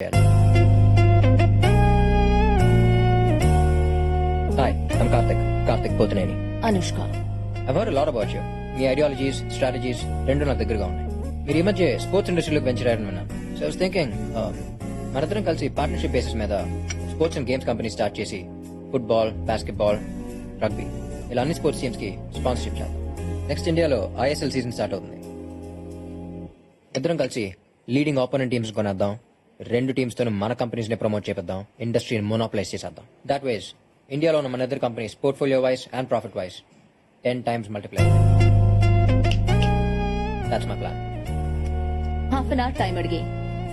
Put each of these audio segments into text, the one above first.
Hi, I'm Karthik Pothaneni. Anushka. I've heard a lot about you. Me ideologies, strategies రెండు నాకు దగ్గరగా ఉన్నాయి. మీరు ఈ మధ్య స్పోర్ట్స్ ఇండస్ట్రీలోకి వెంచర్ అయ్యారని విన్నాను. సో ఐ వాస్ థింకింగ్ మనందరం కలిసి పార్ట్నర్షిప్ బేసిస్ మీద sports and games company start చేసి ఫుట్బాల్, బాస్కెట్బాల్, రగ్బీ ఇలా అన్ని స్పోర్ట్స్ టీమ్స్ కి స్పాన్సర్షిప్ చేద్దాం. నెక్స్ట్ ఇండియాలో ఐఎస్ఎల్ సీజన్ స్టార్ట్ అవుతుంది. ఇద్దరం కలిసి లీడింగ్ ఆపోనెంట్ టీమ్స్ కొనేద్దాం. రెండు టీమ్స్ తో మన కంపెనీస్ ని ప్రమోట్ చేద్దాం. ఇండస్ట్రీని మోనోప్లైజ్ చేసేద్దాం. దాట్ వైజ్ ఇండియాలో ఉన్న మన ఇద్దరు companies portfolio wise and profit wise 10 times multiply. That's my plan. Half an hour time అడిగి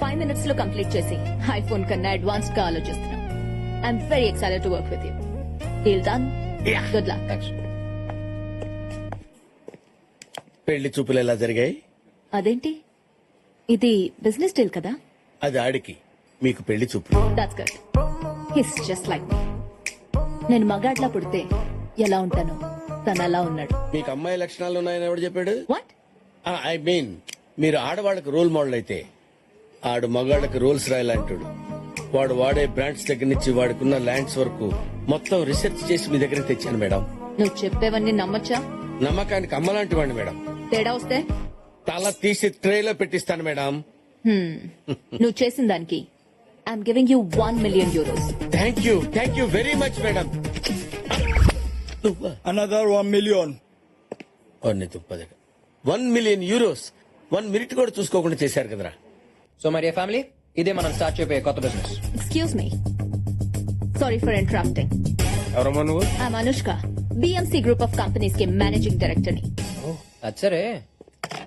5 minutes లో కంప్లీట్ చేసి ఐఫోన్ కన్నా అడ్వాన్స్డ్ గా ఆలోచిస్తున్నాం. I'm very excited to work with you. Deal done. Good luck. Thanks. పెళ్లి చూపులు ఎలా జరిగాయి? అదేంటి, ఇది బిజినెస్ డీల్ కదా? అది ఆడికి, మీకు పెళ్లి చూపులు. That's good. He's just like me. నేను మగాడ్లా పుడితే ఎలా ఉంటానో తను అలా ఉన్నాడు. మీకు అమ్మాయి లక్షణాలు ఉన్నాయని ఎవడు చెప్పాడు? వాట్? ఐ మీన్ మీరు ఆడవాళ్ళకి రోల్ మోడల్ అయితే ఆడు మగాళ్ళకి రోల్స్ రాయాలంటాడు. వాడు వాడే బ్రాండ్స్ దగ్గర నుంచి వాడుకున్న ల్యాండ్స్ వరకు మొత్తం రీసెర్చ్ చేసి మీ దగ్గర తెచ్చాను మేడం. నువ్వు చెప్పేవన్నీ నమ్మొచ్చా? నమ్మకానికి అమ్మలాంటి వాడిని మేడం. తేడా వస్తే తల తీసి ట్రేలో పెట్టిస్తాను మేడం. నువ్వు చేసిన దానికి I'm giving you 1 million euros. Thank you very much madam. Another 1 million. 1 million euros 1 minute కూడా చూసుకోకుండా చేశారు కదరా. సో మరి ఫ్యామిలీ, ఇదే మనం స్టార్ట్ చేయబోయే కొత్త business. Excuse me, sorry for interrupting. ఎవరమ్మా నువ్వు? I'm Anushka, BMC group of companies కి మేనేజింగ్ డైరెక్టర్ ని. అది సరే,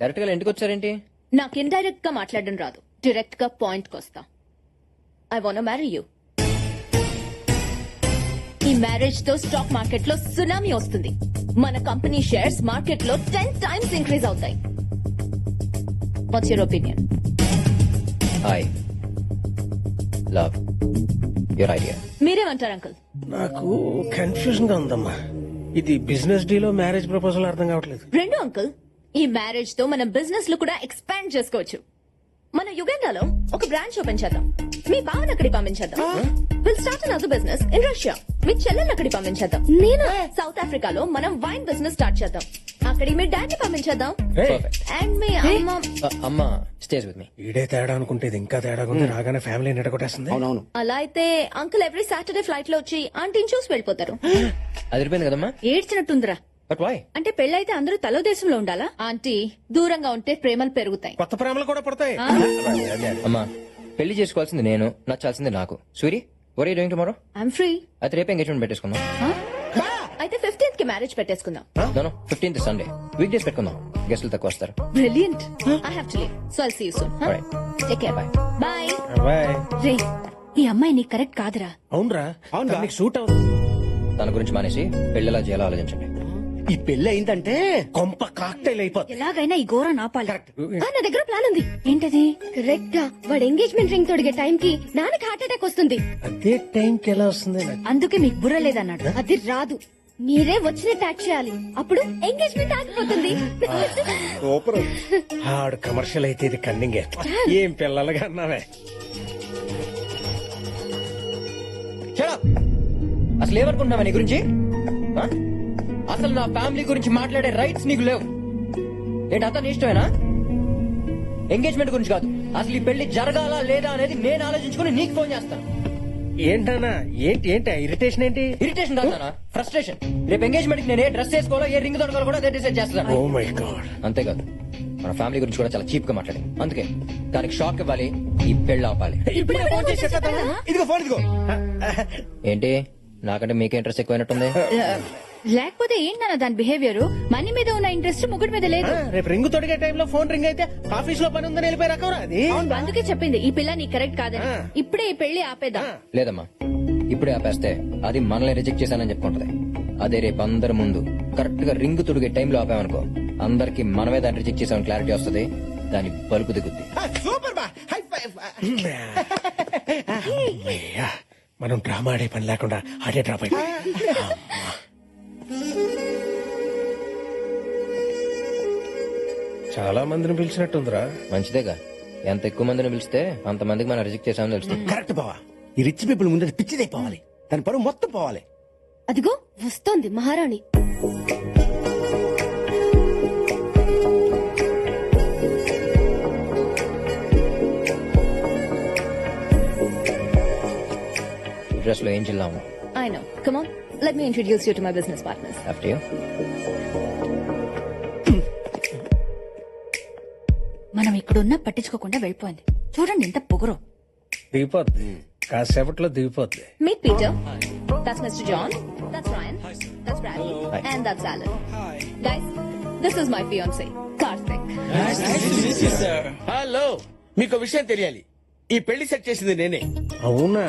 డైరెక్ట్ గా ఇంటికి వచ్చారేంటి? నాకు ఇండైరెక్ట్ గా మాట్లాడడం రాదు, డైరెక్ట్ గా పాయింట్ కొస్తా. I want marry you. ఈ మ్యారేజ్ తో స్టాక్ మార్కెట్ లో సునామీ వస్తుంది. మన కంపెనీ షేర్స్ మార్కెట్ లో 10 times ఇంక్రీజ్ అవుతాయి. What's your opinion? I love your idea. మీరేమంటారు అంకుల్? నాకు కన్ఫ్యూజన్ గా ఉందమ్మా. ఇది బిజినెస్ డీలో మ్యారేజ్ ప్రపోజల్ అర్థం కావట్లేదు. రెండు అంకుల్, ఈ మ్యారేజ్ తో మన బిజినెస్ లో కూడా ఎక్స్పాండ్ చేసుకోవచ్చు. మన యుగండాలో ఒక బ్రాంచ్ ఓపెన్ చేద్దాం. మీ బావన్ అక్కడికి పంపించేద్దాం. Will start another business in Russia. మీ చెల్లెల్ని అక్కడికి పంపించేద్దాం. నేను సౌత్ ఆఫ్రికాలో మనం వైన్ బిజినెస్ స్టార్ట్ చేద్దాం. అక్కడికి మీ డాడీ పంపించేద్దాం. అండ్ మీ అమ్మ స్టేజ్ విత్ మీ. ఈడే తేడా అనుకుంటే ఇది ఇంకా తేడా ఉంది. రాగానే ఫ్యామిలీ నెట్టగొట్టేస్తుంది. అవునవును. అలా అయితే అంకుల్ ఎవ్రీ సాటర్డే ఫ్లైట్ లో వచ్చి ఆంటీని చూసి వెళ్ళిపోతారు. అది అయిపోయింది కదమ్మా. ఏడ్చినట్టుందిరా. But why? అంటే పెళ్ళైతే అందరూ తలో దేశంలో ఉండాలా? ఆంటీ, దూరంగా ఉంటే ప్రేమలు పెరుగుతాయి. కొత్త ప్రేమలు కూడా పడతాయి. అమ్మా, పెళ్లి చేసుకోవాల్సింది నేను, నచ్చాల్సింది నాకు. Suri, what are you doing tomorrow? I'm free. అయితే రేపు ఎంగేజ్మెంట్ పెట్టేసుకుందాం. అయితే 15th కి మ్యారేజ్ పెట్టేసుకుందాం. No 15th Sunday, week days పెట్టుకుందాం. గెస్టులు తక్కువ వస్తారు. Brilliant. I have to leave, so I'll see you soon. Alright. Take care. Bye. Bye. Bye. రే, ఈ అమ్మాయి నీకు కరెక్ట్ కాదురా. అవునరా, నీకు సూట్ అవుతుంది. తన గురించి మానేసి పెళ్లిలా చేయాలో ఆలోచించండి. ఈ పెళ్లి అయిందంటే కొంప కాక్టైల్ అయిపోతుంది. ఎలాగైనా ఈ ఘోరం ఆపాలి. నా దగ్గర ప్లాన్ ఉంది. ఏంటది? కరెక్ట్ గా వాడు ఎంగేజ్మెంట్ రింగ్ తొడిగే టైం కి నాన్నకి హార్ట్ అటాక్ వస్తుంది. అదే టైంకి ఎలా వస్తుంది? అందుకే మీకు బుర్ర లేదన్నాడు. అది రాదు, మీరే వచ్చినట్టు యాక్ట్ చేయాలి. అప్పుడు ఎంగేజ్మెంట్ ఆగిపోతుంది. సూపర్. ఆడు కమర్షియల్ అయితే ఇది కన్నింగే. ఏం పిల్లలుగా అన్నావే. Shut up! అసలు ఏమనుకుంటున్నావా నీ గురించి? ఆ? అసలు నా ఫ్యామిలీ గురించి మాట్లాడే రైట్స్ నీకు లేవు. ఏంటి అతను ఇష్టమేనా? ఎంగేజ్మెంట్ గురించి కాదు, అసలు ఈ పెళ్లి జరగాలా లేదా అనేది నేను ఆలోచించుకుని నీకు ఫోన్ చేస్తాను. ఏంటన్నా? ఏంటి ఇరిటేషన్? ఏంటి ఇరిటేషన్ కాదు, ఫ్రస్ట్రేషన్. రేపు ఎంగేజ్మెంట్ కి నేను ఏ డ్రెస్ వేసుకోవాలో, ఏ రింగ్ దొరకాలో కూడా అదే డిసైడ్ చేస్తాను. Oh my god. అంతేకాదు, మన ఫ్యామిలీ గురించి కూడా చాలా చీప్ గా మాట్లాడి, అందుకే దానికి షాక్ ఇవ్వాలి. ఈ పెళ్లి ఆపాలి. ఇదిగో ఫోన్ ఇదిగో. ఏంటి, నాకంటే మీకే ఇంట్రెస్ట్ ఎక్కువైనట్టుంది. లేకపోతే ఏంటన్న దాని బిహేవియర్? మనీ మీద ఉన్న ఇంట్రెస్ట్ ముగ్గురు మీద లేదు. రేపు రింగ్ తొడిగే టైంలో ఫోన్ రింగ్ అయితే ఆఫీస్ లో పని ఉందని వెళ్ళిపోయి రకవరా అది. అందుకే చెప్పింది ఈ పిల్ల నీకు కరెక్ట్ కాదని. ఇప్పుడే ఈ పెళ్లి ఆపేద్దాం. లేదమ్మా, ఇప్పుడే ఆపేస్తే అది మనల్ని రిజెక్ట్ చేశానని చెప్పుకుంటది. అదే రేపు అందరి ముందు కరెక్ట్ గా రింగ్ తుడిగే టైంలో ఆపామనుకో, అందరికి మనమే దాన్ని రిజెక్ట్ చేసామని క్లారిటీ వస్తుంది. దాని బలుపు దిగుద్ది. సూపర్ బా, హై ఫైవ్. మనం డ్రామా ఆడే పని లేకుండా అదే డ్రాప్ అయిపోయి. చాలా మందిని పిలిచినట్టుందిరా. మంచిదేగా, ఎంత ఎక్కువ మందిని పిలిస్తే అంత మందికి మనం రిజెక్ట్ చేసామని తెలుస్తుంది. కరెక్ట్ బావా. ఈ రిచ్ పీపుల్ ముందు పిచ్చిదైపోవాలి. దాని పరువు మొత్తం పోవాలి. అదిగో వస్తోంది మహారాణి. డ్రెస్ లో ఏం చిల్లాము. I know. Come on, let me introduce you to my business partners. After you. మనం ఇక్కడున్నా పట్టించుకోకుండా వెళ్ళిపోయింది. చూడండి ఎంత పొగరు. దిగిపోద్ది, కాసేపట్లో దిగిపోద్ది. Meet Peter. That's Mr. John. That's Ryan. That's Bradley. And that's Alan. Guys, this is my fiance, Karthik. Hello, మీకు విషయం తెలియాలి. ఈ పెళ్లి సెట్ చేసింది నేనే. అవునా?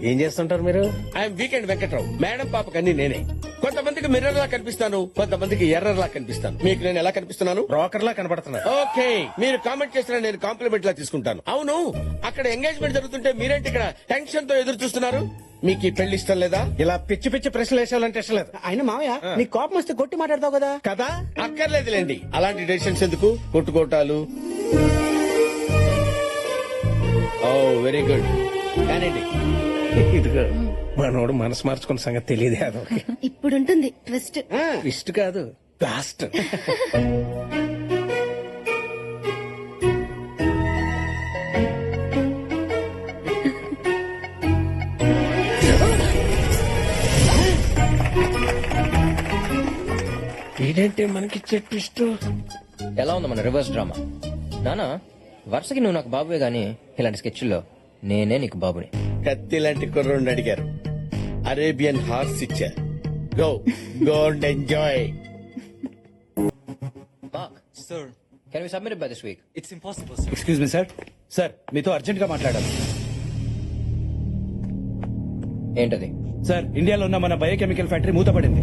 ఏం చేస్తుంటారు మీరు? I'm weekend Venkatrao. మేడం పాపకి అన్ని నేనే. కొంతమందికి మిర్రర్ లా కనిపిస్తాను, కొంతమందికి ఎర్రర్ లా కనిపిస్తాను. మీకు నేను ఎలా కనిపిస్తున్నాను? బ్రోకర్ లా కనబడుతున్నారు. ఓకే, మీరు కామెంట్ చేసినా నేను కాంప్లిమెంట్ లా తీసుకుంటాను. అవును, అక్కడ ఎంగేజ్మెంట్ జరుగుతుంటే మీరేంటి ఇక్కడ టెన్షన్ తో ఎదురు చూస్తున్నారు? మీకు ఈ పెళ్లి ఇష్టం లేదా? ఇలా పిచ్చి పిచ్చి ప్రశ్నలు వేసాలంటే ఇష్టం లేదు. ఆయన మావయ్య నీ కోపం వస్తే కొట్టి మాట్లాడతావు కదా. కదా? అక్కర్లేదులేండి, అలాంటి డెసిషన్స్ ఎందుకు, కొట్టుకోటాలు. ఓ వెరీ గుడ్, కానండి. ఇదిగో మనోడు మనసు మార్చుకున్న సంగతి తెలియదు. అదొక ఇప్పుడుంటుంది ట్విస్ట్. ఇష్ట కాదు, లాస్ట్. ఏంటంటే మనకి ట్విస్ట్. ఎలా ఉంది మన రివర్స్ డ్రామా? నానా, వరుసకి నువ్వు నాకు బాబువే గానీ ఇలాంటి స్కెచ్ల్లో నేనే నీకు బాబుని. కత్తి లాంటి కుర్రోడిని అడిగారు, అరేబియన్ హార్స్ ఇచ్చారు. Go go and enjoy. Mark, Sir, can we submit by this week? it's impossible, sir. Excuse me sir. Sir మీతో అర్జెంట్ గా మాట్లాడాలి. ఏంటది? సార్, ఇండియాలో ఉన్న మన బయోకెమికల్ ఫ్యాక్టరీ మూతపడింది.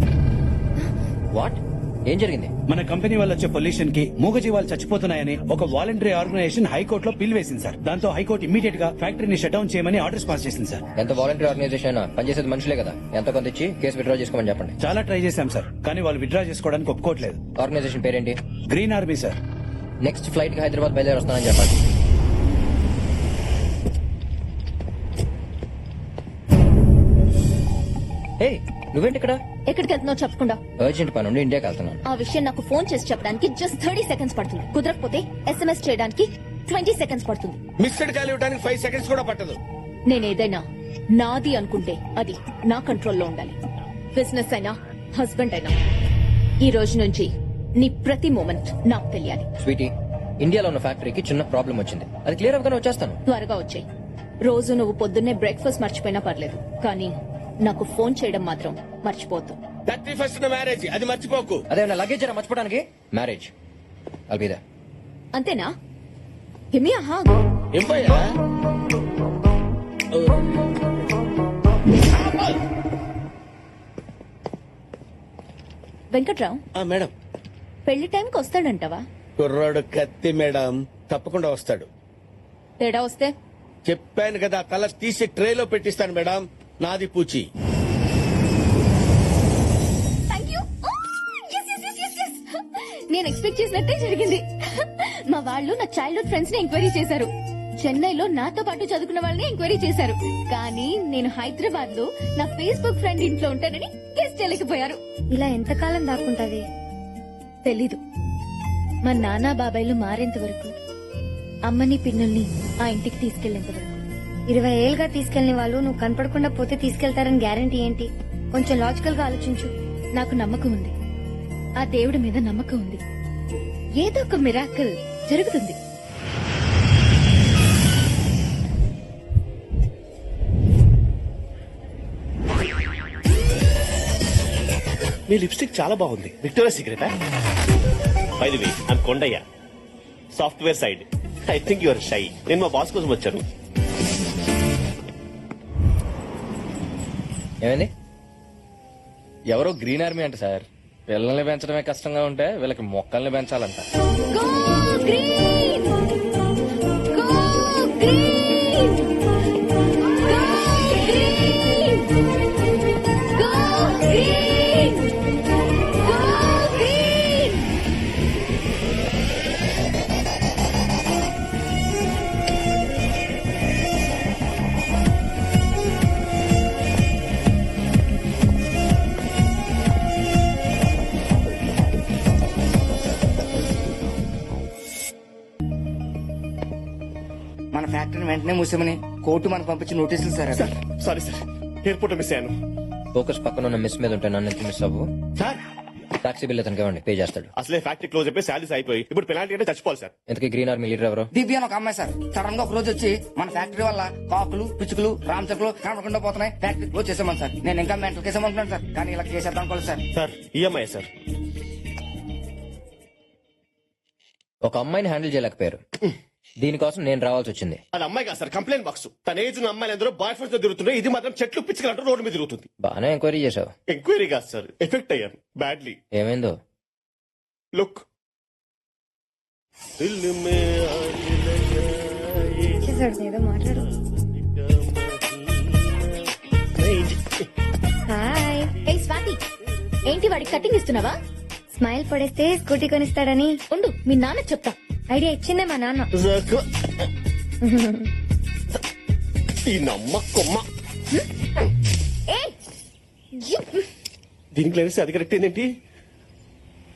వాట్? ఏం జరిగింది? మన కంపెనీ వల్ల వచ్చే పొల్యూషన్ కి మూగజీవాలు చచ్చిపోతున్నాయని ఒక వాలంటరీ ఆర్గనైజేషన్ హైకోర్టులో పిల్ వేసింది సార్. దాంతో హైకోర్టు ఇమీడియట్ గా ఫ్యాక్టరీని షట్ డౌన్ చేయమని ఆర్డర్స్ పాస్ చేసింది సార్. ఎంత వాలంటీర్ ఆర్గనైజేషన్ అయినా పనిచేసేది మనుషులే కదా. ఎంత కొంత ఇచ్చి కేసు విత్డ్రా చేసుకోమని చెప్పండి. చాలా ట్రై చేశాం సార్, కానీ వాళ్ళు విత్డ్రా చేసుకోవడానికి ఒప్పుకోవట్లేదు. ఆర్గనైజేషన్ పేరేంటి? Green army sir. Next flight కి హైదరాబాద్ బయలుదేరి వస్తానని చెప్పండి. హే, నువ్వేంటి ఇక్కడ? ఎక్కడికి వెళ్తున్నావు చెప్పకుండా. అర్జెంట్ పని ఉండి ఇండియాకి వెళ్తున్నాను. ఆ విషయం నాకు ఫోన్ చేసి చెప్పడానికి జస్ట్ 30 సెకండ్స్ పడుతుంది. కుదరకపోతే SMS చేయడానికి 20 సెకండ్స్ పడుతుంది. మిస్డ్ కాల్ ఇవ్వడానికి 5 సెకండ్స్ కూడా పట్టదు. నేనేదైనా నాది అనుకుంటే అది నా కంట్రోల్లో ఉండాలి. బిజినెస్ అయినా హస్బెండ్ అయినా ఈ రోజు నుంచి నీ ప్రతి మూమెంట్ నాకు తెలియాలి. స్వీటీ, ఇండియాలో ఉన్న ఫ్యాక్టరీకి చిన్న ప్రాబ్లం వచ్చింది. అది క్లియర్ అవ్వగానే వచ్చేస్తాను. త్వరగా వచ్చాయి. రోజు నువ్వు పొద్దున్నే బ్రేక్ఫాస్ట్ మర్చిపోయినా పర్లేదు, కానీ నాకు ఫోన్ చేయడం మాత్రం మర్చిపోతు. 31st మ్యారేజ్, అది మర్చిపోకు. అదే నా లగేజ్ మర్చిపోవడానికి. మ్యారేజ్ అల్బిదా. అంతేనా? హిమి ఆహా. ఏం పోయా? వెంకట్రావు, మేడం, పెళ్లి టైంకి వస్తాడంటావా? కుర్రాడు కత్తి మేడం, తప్పకుండా వస్తాడు. తేడా వస్తే చెప్పాను కదా, తల తీసి ట్రేలో పెట్టిస్తాను మేడం. నాది పూచి. నేను ఎక్స్పెక్ట్ చేసినట్టే జరిగింది. మా వాళ్ళు నా చైల్డ్హుడ్ ఫ్రెండ్స్ ని ఎంక్వైరీ చేశారు. చెన్నైలో నాతో పాటు చదువుకున్న వాళ్ళని ఎంక్వైరీ చేశారు. కానీ నేను హైదరాబాద్ లో నా ఫేస్బుక్ ఫ్రెండ్ ఇంట్లో ఉంటానని గెస్ట్ చేయలేకపోయారు. ఇలా ఎంతకాలం దాక్కుంటావి? తెలీదు. మా నాన్న బాబాయ్లు మారేంత వరకు, అమ్మని పిన్నుల్ని ఆ ఇంటికి తీసుకెళ్లేంత వరకు. 20 ఏళ్ళుగా తీసుకెళ్లిన వాళ్ళు నువ్వు కనపడకుండా పోతే తీసుకెళ్తారని గ్యారంటీ ఏంటి? కొంచెం లాజికల్ గా ఆలోచించు. నాకు నమ్మకం ఉంది, ఆ దేవుడి మీద నమ్మకం ఉంది. ఏదో ఒక మిరాకిల్ జరుగుతుంది. మీ లిప్స్టిక్ చాలా బాగుంది. విక్టోరియా సీక్రెటా? By the way, I'm Kondaiah, software side. I think your shy. నేను మా బాస్ కోసం వచ్చాను. ఏమైంది? ఎవరో గ్రీన్ ఆర్మీ అంట సార్. పిల్లల్ని పెంచడమే కష్టంగా ఉంటే వీళ్ళకి మొక్కల్ని పెంచాలంట. Go green! Go green! Go green! Go green! Go green! వెంటనే మూసామని కోర్టు మనకు పంపించి నోటీసులు సార్ అవి. సారీ సార్, ఎయిర్పోర్ట్ మిస్ అయ్యాను. ఫోకస్ పక్కన ఉన్న మిస్ మీద ఉంటే నన్ను మిస్ అవ్వు. సార్ టాక్సీ బిల్ అతనికి ఇవ్వండి, పే చేస్తాడు. అసలే ఫ్యాక్టరీ క్లోజ్ అయిపోయి శాలరీస్ అయిపోయి ఇప్పుడు పెనాల్టీ అంటే చచ్చిపోవాలి సార్. ఇంతకీ గ్రీన్ ఆర్మీ లీడర్ ఎవరు? దివ్య అని ఒక అమ్మాయి సార్ సడన్ గా ఒక రోజు వచ్చి మన ఫ్యాక్టరీ వల్ల కాకులు పిచ్చుకలు రామచకులు కనపడకుండా పోతున్నాయి, ఫ్యాక్టరీ క్లోజ్ చేసామని సార్. నేను ఇంకా మెంటల్ కేసామనుకున్నాను సార్, కానీ ఇలా చేసేద్దాం అనుకోలేదు సార్. Sir EMI sir. ఒక అమ్మాయిని హ్యాండిల్ చేయలేకపోయారు, దీనికోసం నేను రావాల్సి వచ్చింది. అది అమ్మాయి కాదు సార్, కంప్లైంట్ బాక్స్. తన ఏజ్ ఉన్న అమ్మాయిలు అందరూ బాయ్ ఫ్రెండ్స్ తో తిరుగుతున్నాయి, ఇది మాత్రం చెట్లు పిచ్చుకలంటూ రోడ్డు మీద తిరుగుతుంది. బాగానే ఎంక్వైరీ చేశావు. ఎంక్వైరీ కాదు సార్, ఎఫెక్ట్ అయ్యాను బ్యాడ్లీ. ఏమైందో? లుక్ చేశాడు ఏదో మాట్లాడు. హాయ్. ఏ స్వాతి, ఏంటి వాడికి కటింగ్ ఇస్తున్నావా? స్మైల్ పడేస్తే స్కూటీ కొనిస్తాడని ఉండు, మీ నాన్న చెప్తా. ఐడియా ఇచ్చిందే మా నాన్న. ఈ నమ్మ కొమ్మ ఏయ్, యు. దీనికి లేస్తే అది కరెక్ట్ ఏంటి,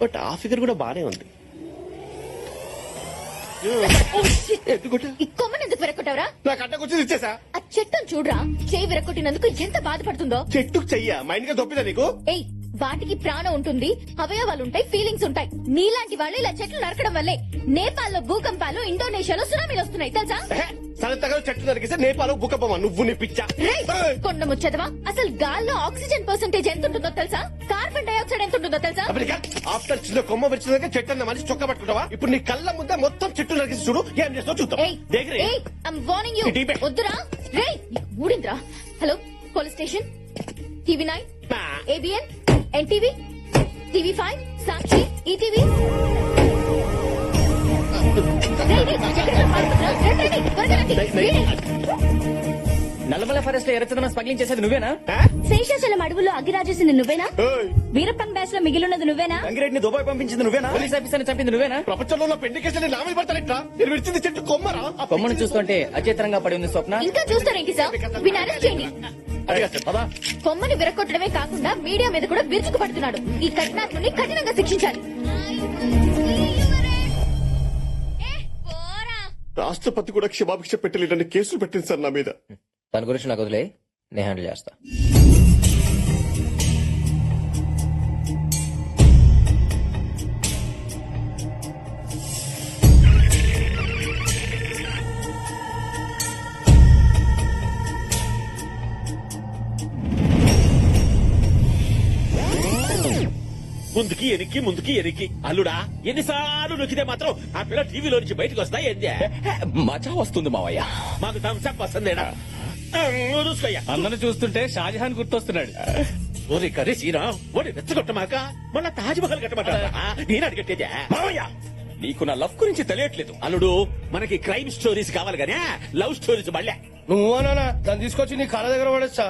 బట్ ఆ ఫిగర్ కూడా బానే ఉంది. ఎందుకంటే ఈ కొమ్మని ఎందుకు విరక్కొట్టావురా? నాకు అడ్డకొచ్చింది ఇచ్చేసా. ఆ చెట్టును చూడరా, చేయి విరక్కొట్టినందుకు ఎంత బాధపడుతుందో. చెట్టుకు చెయ్య మైండ్ గా దొప్పిదా నీకు? ఏయ్, వాటికి ప్రాణం ఉంటుంది, అవయవాలు ఉంటాయి, ఫీలింగ్స్ ఉంటాయి. నీలాంటి వాళ్ళు ఇలా చెట్లు నరకడం వల్లే నేపాల్లో భూకంపాలు, ఇండోనేషియాలో సునామీలు వస్తున్నాయి తెలుసా? సరితగా చెట్టు నరికిస్తే నేపాల్ భూకంపమా? నువ్వు నీ పిచ్చా. రేయ్, కొండ ముచ్చదవా, అసలు గాల్లో ఆక్సిజన్ పర్సెంటేజ్ ఎంత ఉంటుందో తెలుసా? కార్బన్ డైఆక్సైడ్ ఎంత ఉంటుందో తెలుసా? ఆఫ్టర్ చిన్న కొమ్మ విరిచినాక చెట్టు అన్న మనిషి చొక్క పట్టుకుంటావా? ఇప్పుడు నీ కళ్ళ ముందే మొత్తం చెట్టు నరికిసి చూడు, ఏం చేస్తావు చూద్దాం. ఏయ్, దగ్గర ఏయ్, ఐమ్ వార్నింగ్ యు. ఈ డీపే. వద్దురా. రేయ్, నీకు మూడింద్రా. Hello, police station, TV 9, ABN, NTV, TV 5, Sakshi, ETV. Nallamala forest లో ఎర్రచందనం స్మగ్లింగ్ చేసేది నువ్వేనా? శేషాచలం అడవుల్లో అగ్గిరాజేసింది నువ్వేనా? ఏయ్, వీరప్పన్ బ్యాచ్ లో మిగిలినది నువ్వేనా? గంగిరెడ్డిని దుబాయ్ పంపించింది నువ్వేనా? పోలీస్ ఆఫీసర్ చంపింది నువ్వేనా? ప్రపంచంలో ఉన్న పెండి కేసులు నా మీద పడతానట్రా? నేను విడిచింది చెట్టు కొమ్మరా? ఆ కొమ్మను చూస్తుంటే అచేతనంగా పడి ఉంది స్వప్న. ఇంకా చూస్తారేంటి సార్? వీని అరెస్ట్ చేయండి. అడిగా సార్, పదా. కొమ్మని విరగొట్టడమే కాకుండా మీడియా మీద కూడా విరుచుకుపడుతున్నాడు. ఈ కఠినాత్ముని కఠినంగా శిక్షించాలి. రాష్ట్రపతి కూడా క్షమాభిక్ష పెట్టలేదని కేసులు పెట్టింది సార్ నా మీద. దాని గురించి నాకు వదిలే, నేను హ్యాండిల్ చేస్తా. ముందుకి ఎనికి ముందుకి ఎనికి అల్లుడా, ఎన్నిసార్లు నొక్కితే మాత్రం ఆ పిల్ల టీవీలో నుంచి బయటకు వస్తా ఏందే? మజా వస్తుంది మావయ్య. మాకు థమ్స్అప్ వస్తుందేనా? చూసుకోయ్యా. అందరూ చూస్తుంటే షాజహాన్ గుర్తొస్తున్నాడు. ఓరి కర్రీ సీరా, ఓడి రెచ్చగొట్టమాక మళ్ళా తాజ్ మహల్ కట్టమంటారా? నేను అడిగట్టేదే మావయ్య, నీకు నా లవ్ గురించి తెలియట్లేదు. అల్లుడు. మనకి క్రైమ్ స్టోరీస్ కావాలి గానీ లవ్ స్టోరీస్ మళ్ళీ. నువ్వు అనా దాన్ని తీసుకొచ్చి నీ కాళ్ళ దగ్గర పడేస్తా.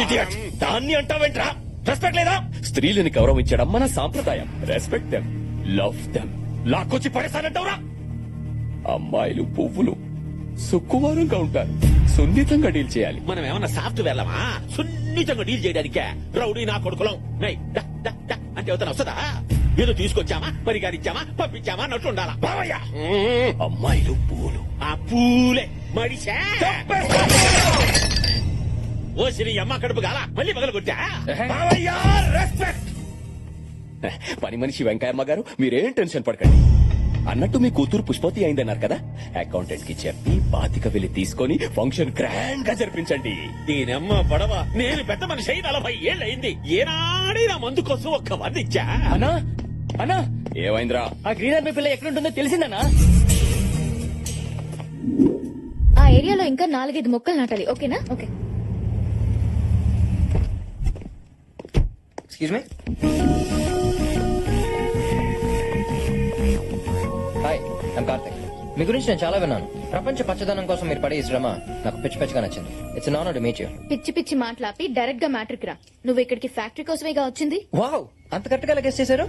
Idiot. దాన్ని అంటావేంట్రా? రెస్పెక్ట్ లేదా? స్త్రీలని గౌరవించడం మన సాంప్రదాయం. Respect them, love them. లాక్కొచ్చి పడేసానంటావురా? అమ్మాయిలు పువ్వులు సుక్కువారంగా ఉంటారు, సున్నితంగా డీల్ చేయాలి. మనం ఏమన్నా సాఫ్ట్ వెళ్ళమా సున్నితంగా డీల్ చేయడానికే? రౌడీ నా కొడుకులం నై డా, డా, డా అంటే అవుతాను వస్తుందా? ఏదో తీసుకొచ్చామా, పరిగారిచ్చామా, పంపించామా అన్నట్టు ఉండాలా. అమ్మాయిలు పూలు, ఆ పూలే మడిసా ఓ సిరి అమ్మ కడుపు గాల మళ్ళీ పగల కొట్టా. పని మనిషి వెంకయ్యమ్మ గారు, మీరేం టెన్షన్ పడకండి. అన్నట్టు మీ కూతురు పుష్పవతి అయిందన్నారు కదా, అకౌంటెంట్ కి చెప్పి బాతిక వెళ్లి తీసుకొని ఫంక్షన్ గ్రాండ్ గా జరిపించండి. దీనమ్మ పడవ, నేను పెద్ద మనిషి అయి 40 ఏళ్ళు అయింది. ఏనాడే నా మందు కోసం ఒక్క వంద ఇచ్చా. అన్నా అన్నా, ఏమైందిరా? ఆ గ్రీన్ ఆర్మీ పిల్ల ఎక్కడుంటుందో తెలిసిందన్నా? ఆ ఏరియాలో ఇంకా 4-5 మొక్కలు నాటాలి. ఓకేనా? Okay. Excuse me. Hi, I'm Karthik. మీ గురించి నేను చాలా విన్నాను. ప్రపంచ పచ్చదనం కోసం మీరు పడే ఈ శ్రమ నాకు పిచ్చి పిచ్చిగా నచ్చింది. It's honour to meet you. పిచ్చి పిచ్చి మాట్లాపి డైరెక్ట్ గా మ్యాట్రిక్ రా. నువ్వు ఇక్కడికి ఫ్యాక్టరీ కోసమేగా వచ్చింది. వావ్, అంత కరెక్ట్ గా గెస్ చేశారు.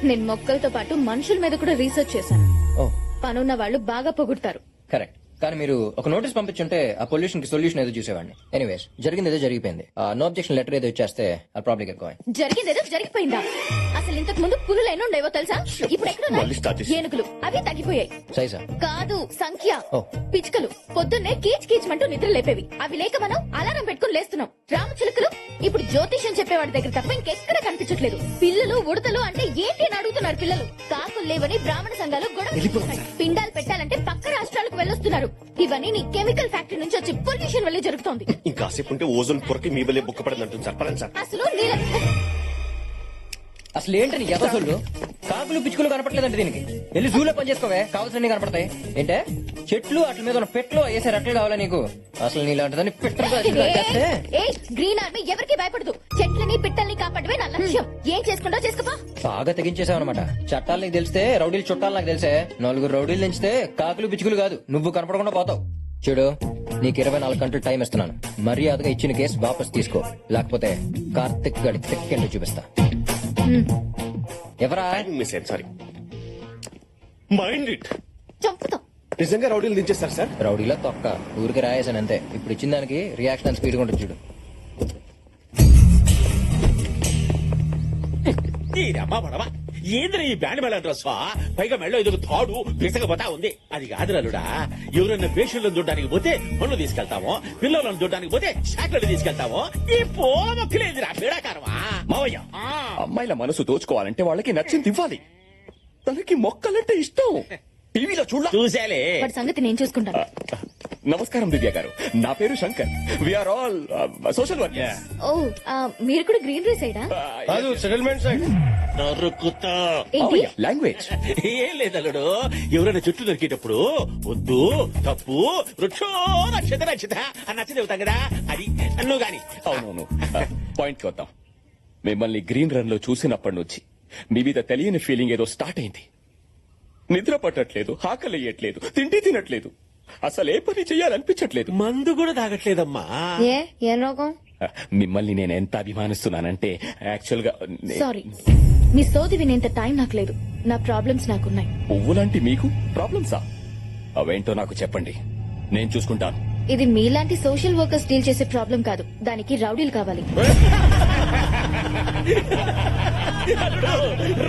నేను మొక్కలతో పాటు మనుషుల మీద కూడా రీసెర్చ్ చేశాను. ఓ పనున్న వాళ్ళు బాగా పొగుడతారు. కరెక్ట్. కానీ మీరు ఒక నోటీస్ పంపించుంటే ఆ పొల్యూషన్ కి సొల్యూషన్ ఏదో చూసేవాడిని. ఎనీవేస్ జరిగింది ఏదో జరిగిపోయింది. నో అబ్జెక్షన్ లెటర్ ఏదో ఇచ్చేస్తే ఐ ప్రాబ్లీ గెట్ గోయింగ్. జరిగిందేదో జరిగిపోయిందా? అసలు ఇంతకు ముందు పులులు ఎన్ని ఉండేవో తెలుసా? ఇప్పుడు ఎక్కడ ఏనుగులు అవి తగ్గిపోయాయి. సైజా కాదు సంఖ్య. ఓ. పిచ్చుకలు పొద్దున్నే కీచ్ కీచ్మంటూ నిద్ర లేపేవి. అవి లేక మనం అలారం పెట్టుకుని లేస్తున్నాం. రామచిలుకలు ఇప్పుడు జ్యోతిష్యం చెప్పేవాడి దగ్గర తప్ప ఇంకెక్కడ కనిపించట్లేదు. పిల్లలు ఉడతలు అంటే ఏంటి అని అడుగుతున్నారు పిల్లలు. కాకులు లేవని బ్రాహ్మణ సంఘాలు గొడవ చేస్తున్నాయి. పిండాలు పెట్టాలంటే పక్క రాష్ట్రాలకు వెళ్ళొస్తున్నారు. ఇవన్నీ నీ కెమికల్ ఫ్యాక్టరీ నుంచి వచ్చి పొల్యూషన్ వల్లే జరుగుతోంది. ఇంకాసేపు ఉంటే ఓజోన్ పొరకి మీ వల్లే బుక్క పడింది అంటుంది సార్. పడండి సార్. అసలు నీళ్ళ అసలు ఏంటని ఎదసలు కాకులు పిచ్చుకలు కనపట్లేదంటే దీనికి వెళ్ళి జూలో పని చేసుకోవే, కావాల్సినవి కనపడతాయి. ఏంటే చెట్లు అట్ల మీద ఉన్న పెట్లు వేసే రెట్లు కావాలా నీకు? అసలు నీలాంటిదని గ్రీన్ ఆర్మీ ఎవరికి భయపడదు. చెట్లని పిట్టల్ని కాపాడమే నా లక్ష్యం. ఏం చేసుకుంటా చేసుకోపా. బాగా తెగించేసావు అనమాట. చట్టాలు నీకు తెలిస్తే రౌడీలు చుట్టాలు నాకు తెలిసే. 4 రౌడీలు తెంచితే కాకులు పిచ్చుకలు కాదు నువ్వు కనపడకుండా పోతావు. చూడు నీకు 24 గంటలు టైం ఇస్తున్నాను. మర్యాదగా ఇచ్చిన కేసు వాపస్ తీసుకో, లేకపోతే కార్తిక్ గడి తెక్కెండు చూపిస్తా. ఎవరా? మిస్ అయ్యింది, సారీ. Mind it. చంపుతా. నిజంగా రౌడీలు దించేస్తారు సార్? రౌడీలో తొక్క ఊరికి రాయేసాను అంతే. ఇప్పుడు ఇచ్చిన దానికి రియాక్షన్ స్పీడ్ గా ఉంటుంది చూడు. ఏంద్ర ఈ బ్యాండ్ మేళ డ్రెస్ పైగా మెళ్ళో ఎదుగు తాడు పిసకపోతా ఉంది. అది కాదురాలుడా, ఎవరైనా పేషెంట్లను చూడడానికి పోతే పనులు తీసుకెళ్తామో, పిల్లలను చూడడానికి పోతే షాట్లను తీసుకెళ్తామో. ఈ పోమొక్కలేదురా పీడాకారమా మావయ్య. అమ్మాయిల మనసు దోచుకోవాలంటే వాళ్ళకి నచ్చింది ఇవ్వాలి. తనకి మొక్కలంటే ఇష్టం. టీవీలో చూసాలే. వాడి సంగతి నేను చూసుకుంటాను. నమస్కారం దివ్య గారు, నా పేరు Shankar. We are all social worker. ఓ మీరు కూడా గ్రీనరీ సైడా? Settlement side. లాంగ్వేజ్ ఏం లేదల్లుడు, ఎవరైనా చుట్టూ దొరికేటప్పుడు వద్దు తప్పు వృక్షో నక్షత నక్షత అని నచ్చ చెబుతాం కదా, అది నువ్వు గాని. అవునవును. పాయింట్ కి వద్దాం. మిమ్మల్ని గ్రీన్ రన్ లో చూసినప్పటి నుంచి మీ మీద తెలియని ఫీలింగ్ ఏదో స్టార్ట్ అయింది. నిద్ర పట్టట్లేదు, ఆకలియట్లేదు, తిండి తినట్లేదు, అసలు ఏ పని చెయ్యాలనిపించట్లేదు. మందు కూడా తాగట్లేదమ్మా. ఏ రోగం? మిమ్మల్ని నేను ఎంత అభిమానిస్తున్నానంటే యాక్చువల్ గా సారీ, మీ సోది వినేంత టైం నాకు లేదు. నా ప్రాబ్లమ్స్ నాకున్నాయి. పువ్వులాంటి మీకు ప్రాబ్లమ్సా? అవేంటో నాకు చెప్పండి, నేను చూసుకుంటాను. ఇది మీలాంటి సోషల్ వర్కర్స్ డీల్ చేసే ప్రాబ్లం కాదు. దానికి రౌడీలు కావాలి.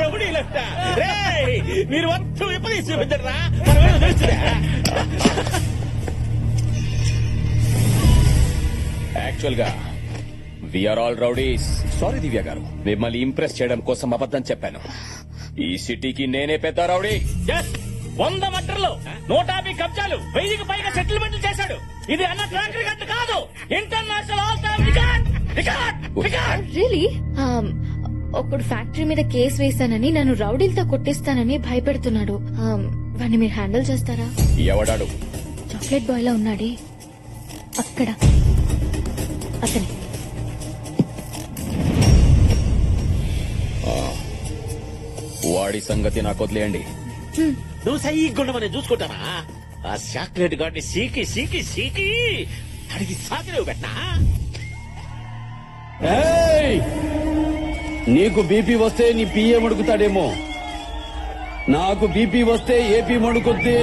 రౌడీలంట మీరు మొత్తం విపరీత చూపించరా. యాక్చువల్ గా వీఆర్ ఆల్ రౌడీస్. సారీ దివ్య గారు, మిమ్మల్ని ఇంప్రెస్ చేయడం కోసం అబద్ధం చెప్పాను. ఈ సిటీకి నేనే పెద్ద రౌడీ. 100 మటర్లు, 150 కబ్జాలు, 1000కి పైగా సెటిల్మెంట్లు చేశాడు. ఇది అన్న ట్రాక్ రికార్డ్ కాదు, international all time record. Really? ఒకడు ఫ్యాక్టరీ మీద కేసు వేశానని నన్ను రౌడీలతో కొట్టిస్తానని భయపెడుతున్నాడు. వాడిని మీరు హ్యాండిల్ చేస్తారా? ఎవడాడు? చాక్లెట్ బాయ్ లా ఉన్నాడే అక్కడ, అతని. వాడి సంగతి నాకు వదిలేయండి. నువ్వు సైగుండా మనం చూసుకుంటానా? ఆ చాక్లెట్ గాడిని సీకి సీకి సీకి అడిగి సాకిలేవు పెట్టనా? నీకు బీపీ వస్తే నీ పిఏ మడుకుతాడేమో, నాకు బీపీ వస్తే ఏపీ మడుకుద్ది.